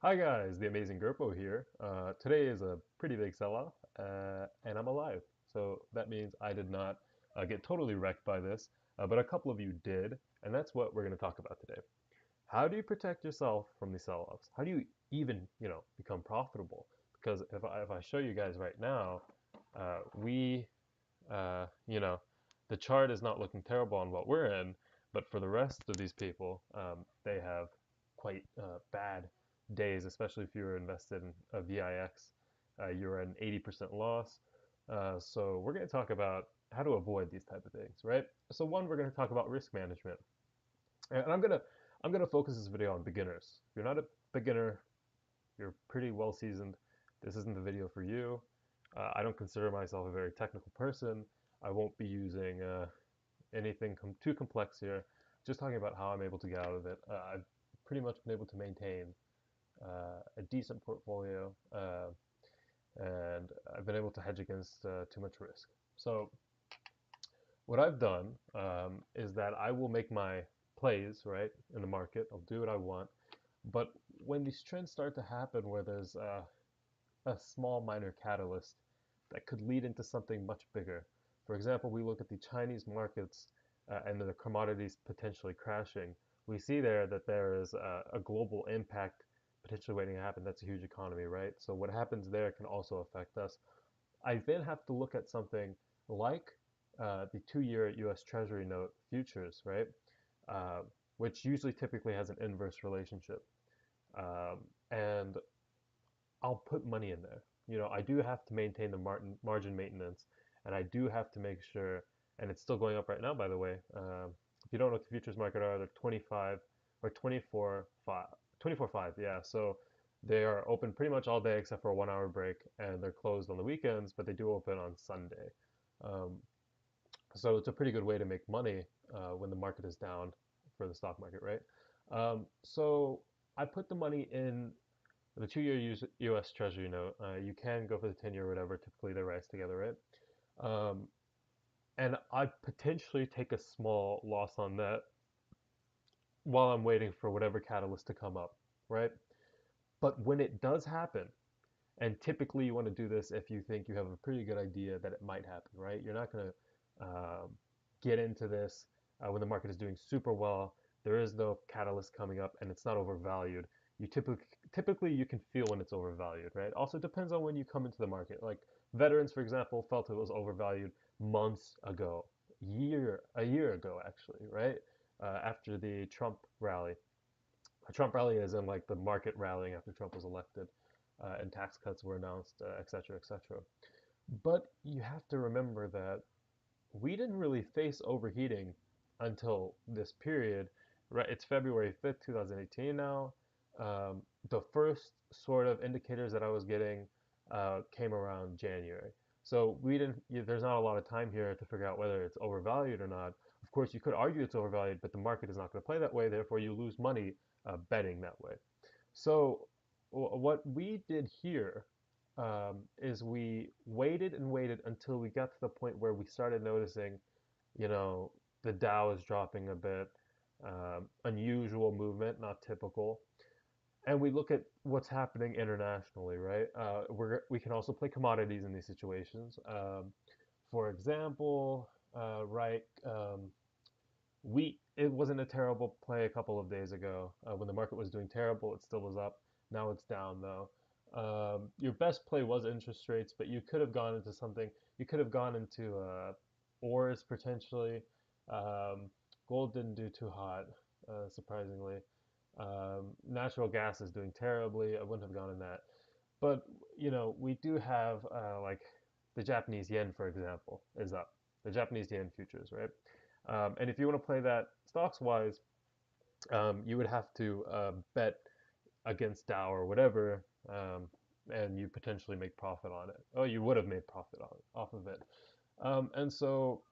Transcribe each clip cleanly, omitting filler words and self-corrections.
Hi guys, the Amazing Gerpo here. Today is a pretty big sell-off, and I'm alive. So that means I did not get totally wrecked by this, but a couple of you did, and that's what we're going to talk about today. How do you protect yourself from these sell-offs? How do you even, become profitable? Because if I show you guys right now, we, uh, you know, the chart is not looking terrible on what we're in, but for the rest of these people, they have quite bad days, especially if you're invested in a VIX. You're at an 80% loss. So we're going to talk about how to avoid these type of things, right? So one, we're going to talk about risk management, and I'm gonna focus this video on beginners. If you're not a beginner, you're pretty well seasoned. This isn't the video for you. I don't consider myself a very technical person. I won't be using anything too complex here. Just talking about how I'm able to get out of it. I've pretty much been able to maintain a decent portfolio, and I've been able to hedge against too much risk. So what I've done is that I will make my plays right in the market. I'll do what I want. But when these trends start to happen, where there's a small minor catalyst that could lead into something much bigger. For example, we look at the Chinese markets and the commodities potentially crashing. We see there that there is a global impact potentially waiting to happen. That's a huge economy, right? So what happens there can also affect us. I then have to look at something like the 2-year US Treasury note futures, right? Uh, which usually typically has an inverse relationship. And I'll put money in there. I do have to maintain the margin maintenance, and I do have to make sure, and it's still going up right now, by the way. If you don't know what the futures market are, they're 25 or 24.5, yeah. So they are open pretty much all day except for a 1 hour break, and they're closed on the weekends, but they do open on Sunday. Um, so it's a pretty good way to make money when the market is down for the stock market, right? So I put the money in the 2-year US Treasury note. You can go for the 10-year or whatever. Typically, they rise together, right? Um, and I potentially take a small loss on that while I'm waiting for whatever catalyst to come up, right? But when it does happen, and typically you want to do this if you think you have a pretty good idea that it might happen, right? You're not going to get into this when the market is doing super well. There is no catalyst coming up, and it's not overvalued. You typically you can feel when it's overvalued, right? Also depends on when you come into the market. Like veterans, for example, felt it was overvalued months ago, a year ago actually, right? After the Trump rally. A Trump rally is in like the market rallying after Trump was elected, and tax cuts were announced, et cetera, et cetera. But you have to remember that we didn't really face overheating until this period, right? It's February 5th, 2018 now. The first sort of indicators that I was getting came around January. So there's not a lot of time here to figure out whether it's overvalued or not. Of course, you could argue it's overvalued, but the market is not going to play that way. Therefore, you lose money betting that way. So what we did here is we waited and waited until we got to the point where we started noticing, you know, the Dow is dropping a bit, unusual movement, not typical. And we look at what's happening internationally, right? We can also play commodities in these situations. For example, right, wheat, it wasn't a terrible play a couple of days ago. When the market was doing terrible, it still was up. Now it's down though. Your best play was interest rates, but you could have gone into something. You could have gone into ores potentially. Um, Gold didn't do too hot, surprisingly. Natural gas is doing terribly. I wouldn't have gone in that. But we do have like the Japanese yen, for example, is up. The Japanese yen futures, right? And if you want to play that stocks wise, you would have to bet against Dow or whatever, and you potentially make profit on it. Oh, you would have made profit off of it. And so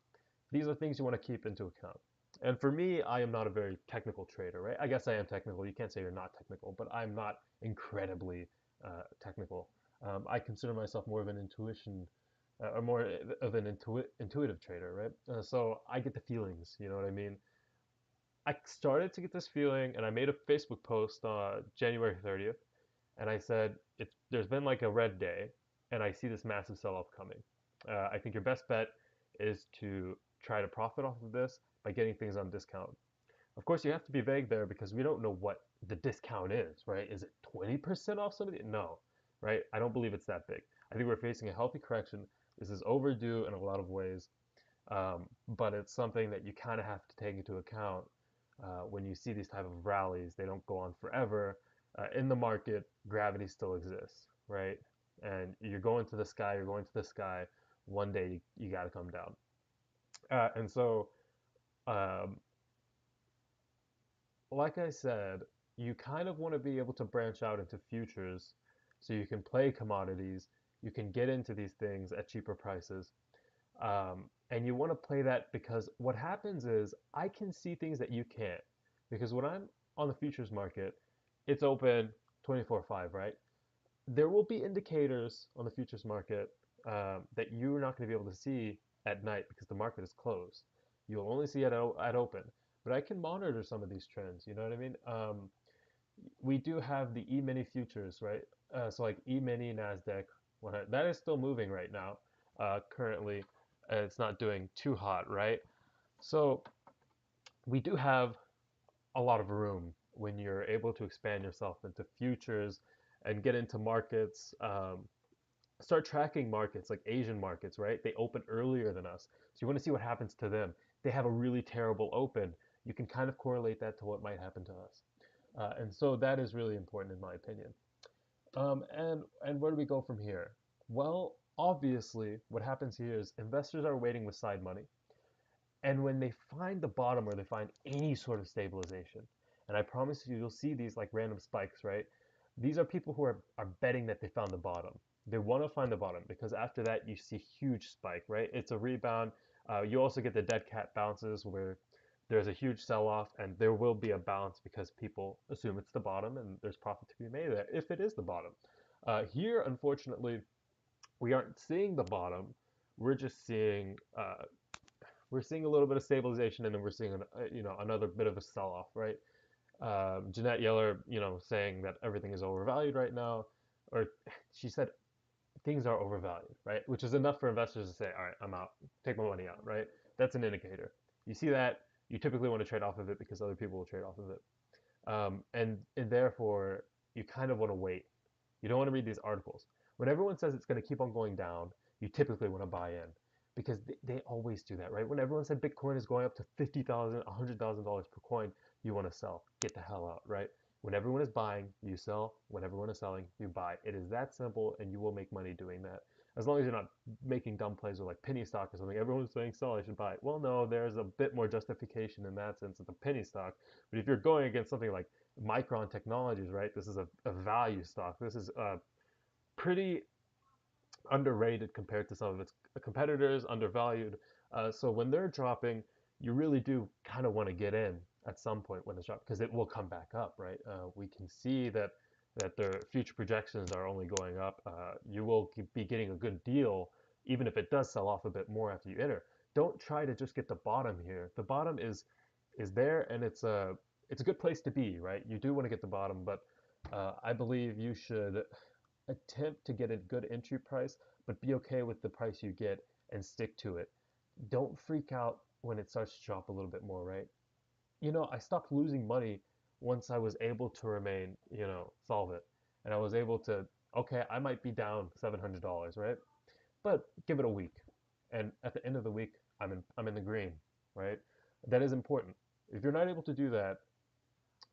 these are things you want to keep into account. And for me, I am not a very technical trader, right? I guess I am technical. You can't say you're not technical, but I'm not incredibly technical. I consider myself more of an intuition, or more of an intuitive trader, right? So I get the feelings, you know what I mean? I started to get this feeling, and I made a Facebook post on January 30th, and I said, there's been like a red day, and I see this massive sell-off coming. I think your best bet is to try to profit off of this by getting things on discount. Of course, you have to be vague there because we don't know what the discount is, right? Is it 20% off somebody? No, right? I don't believe it's that big. I think we're facing a healthy correction. This is overdue in a lot of ways, but it's something that you kind of have to take into account when you see these type of rallies. They don't go on forever. In the market, gravity still exists, right? And you're going to the sky. You're going to the sky. One day you got to come down. And so um, like I said, you kind of want to be able to branch out into futures so you can play commodities, you can get into these things at cheaper prices. And you want to play that because what happens is I can see things that you can't. Because when I'm on the futures market, it's open 24/5, right? There will be indicators on the futures market that you're not going to be able to see at night because the market is closed. You'll only see it at open. But I can monitor some of these trends. You know what I mean? We do have the E-mini futures, right? So like E-mini Nasdaq 100, that is still moving right now. Currently, it's not doing too hot, right? So we do have a lot of room when you're able to expand yourself into futures and get into markets. Start tracking markets like Asian markets, right? They open earlier than us. So you want to see what happens to them. They have a really terrible open. You can kind of correlate that to what might happen to us. And so that is really important in my opinion. And where do we go from here? Well, obviously, what happens here is investors are waiting with side money. And when they find the bottom or they find any sort of stabilization, and I promise you, you'll see these like random spikes, right? These are people who are betting that they found the bottom. They want to find the bottom because after that, you see huge spike, right? It's a rebound. You also get the dead cat bounces where there's a huge sell off and there will be a bounce because people assume it's the bottom and there's profit to be made there if it is the bottom. Here, unfortunately, we aren't seeing the bottom. We're just seeing we're seeing a little bit of stabilization, and then we're seeing another bit of a sell-off, right? Jeanette Yeller, saying that everything is overvalued right now, or she said things are overvalued, right? Which is enough for investors to say, all right, I'm out, take my money out, right? That's an indicator. You see that, you typically want to trade off of it because other people will trade off of it, and therefore you kind of want to wait. You don't want to read these articles. When everyone says it's going to keep on going down, you typically want to buy in because they always do that, right? When everyone said Bitcoin is going up to $50,000, $100,000 per coin, you want to sell. Get the hell out, right? When everyone is buying, you sell. When everyone is selling, you buy. It is that simple, and you will make money doing that. As long as you're not making dumb plays with like penny stock or something. Everyone's saying sell, I should buy it. Well, no, there's a bit more justification in that sense with the penny stock. But if you're going against something like Micron Technologies, right? This is a value stock. This is pretty underrated compared to some of its competitors, undervalued. So when they're dropping, you really do kind of want to get in at some point when it's dropping because it will come back up, right? We can see that their future projections are only going up. You will be getting a good deal even if it does sell off a bit more after you enter. Don't try to just get the bottom here. The bottom is there, and it's a good place to be, right? You do want to get the bottom, but I believe you should attempt to get a good entry price, but be okay with the price you get and stick to it. Don't freak out when it starts to drop a little bit more, right? I stopped losing money once I was able to remain, solvent. And I was able to, okay, I might be down $700, right? But give it a week. And at the end of the week, I'm in the green, right? That is important. If you're not able to do that,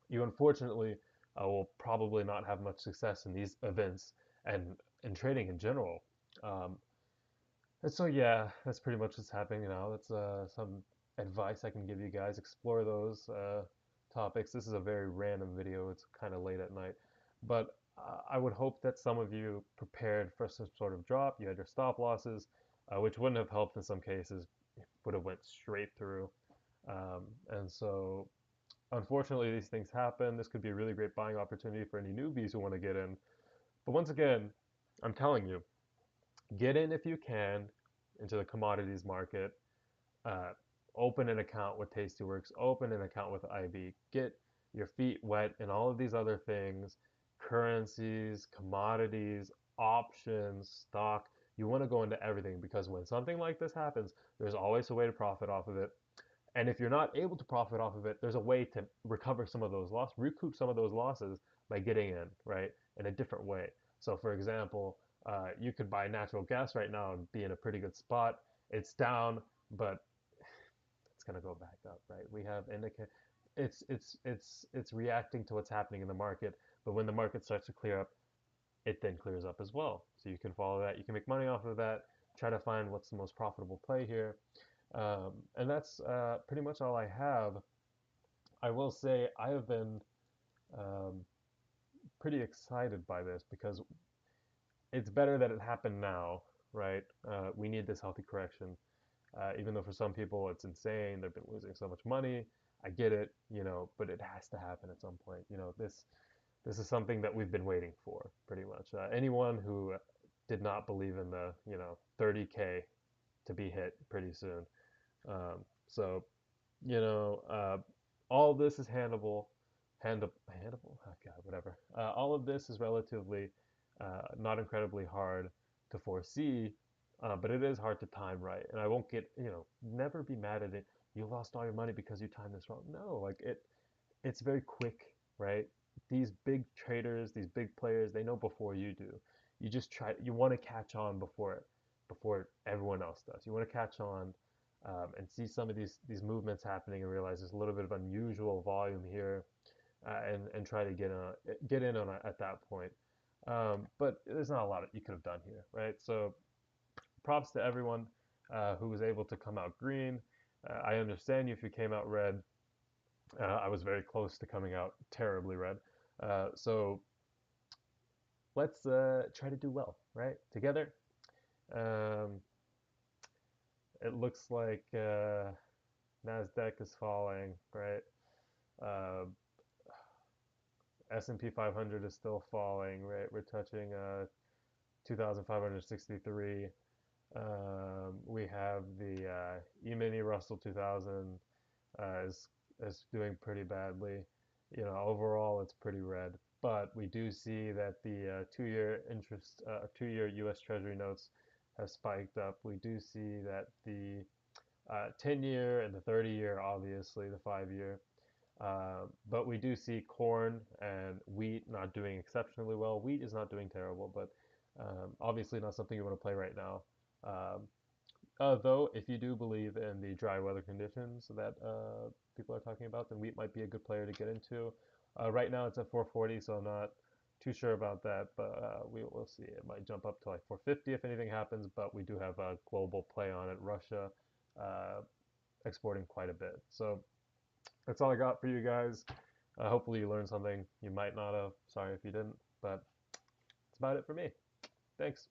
you unfortunately will probably not have much success in these events and in trading in general. Um, and so yeah, that's pretty much what's happening now. That's some advice I can give you guys. Explore those topics. This is a very random video. It's kind of late at night, but I would hope that some of you prepared for some sort of drop. You had your stop losses, which wouldn't have helped in some cases. Would have went straight through. And so unfortunately, these things happen. This could be a really great buying opportunity for any newbies who want to get in. But once again, I'm telling you, get in if you can into the commodities market. Uh, Open an account with Tastyworks. Open an account with IB. Get your feet wet and all of these other things. currencies, commodities, options, stock. You want to go into everything because when something like this happens, there's always a way to profit off of it. And if you're not able to profit off of it, there's a way to recover some of those losses, recoup some of those losses by getting in, right, in a different way. So, for example, you could buy natural gas right now and be in a pretty good spot. It's down, but it's gonna go back up, right? We have indica it's reacting to what's happening in the market, but when the market starts to clear up, it then clears up as well. So you can follow that. You can make money off of that. Try to find what's the most profitable play here, and that's pretty much all I have. I will say I have been um, pretty excited by this because it's better that it happened now, right? We need this healthy correction. Even though for some people it's insane, they've been losing so much money. I get it, but it has to happen at some point. This is something that we've been waiting for, pretty much. Anyone who did not believe in the 30K to be hit pretty soon. So all of this is handable. Oh God, whatever. All of this is relatively not incredibly hard to foresee, but it is hard to time right. And I won't never be mad at it. You lost all your money because you timed this wrong. No, like it's very quick, right? These big traders, these big players, they know before you do. You want to catch on before everyone else does. You want to catch on and see some of these movements happening and realize there's a little bit of unusual volume here, and try to get in on it at that point. But there's not a lot that you could have done here, right? So props to everyone who was able to come out green. I understand you if you came out red. I was very close to coming out terribly red. So let's try to do well, right? Together. Um, it looks like Nasdaq is falling, right? Uh, S&P 500 is still falling, right? We're touching 2,563. We have the E-mini Russell 2000 is doing pretty badly. Overall it's pretty red, but we do see that the 2-year U.S. Treasury notes have spiked up. We do see that the 10-year and the 30-year, obviously the 5-year. But we do see corn and wheat not doing exceptionally well. Wheat is not doing terrible, but obviously not something you want to play right now. Um, though, if you do believe in the dry weather conditions that people are talking about, then wheat might be a good player to get into. Right now it's at 440, so I'm not too sure about that, but we'll see. It might jump up to like 450 if anything happens, but we do have a global play on it. Russia uh, exporting quite a bit. So that's all I got for you guys. Hopefully you learned something. You might not have. Sorry if you didn't, but that's about it for me. Thanks.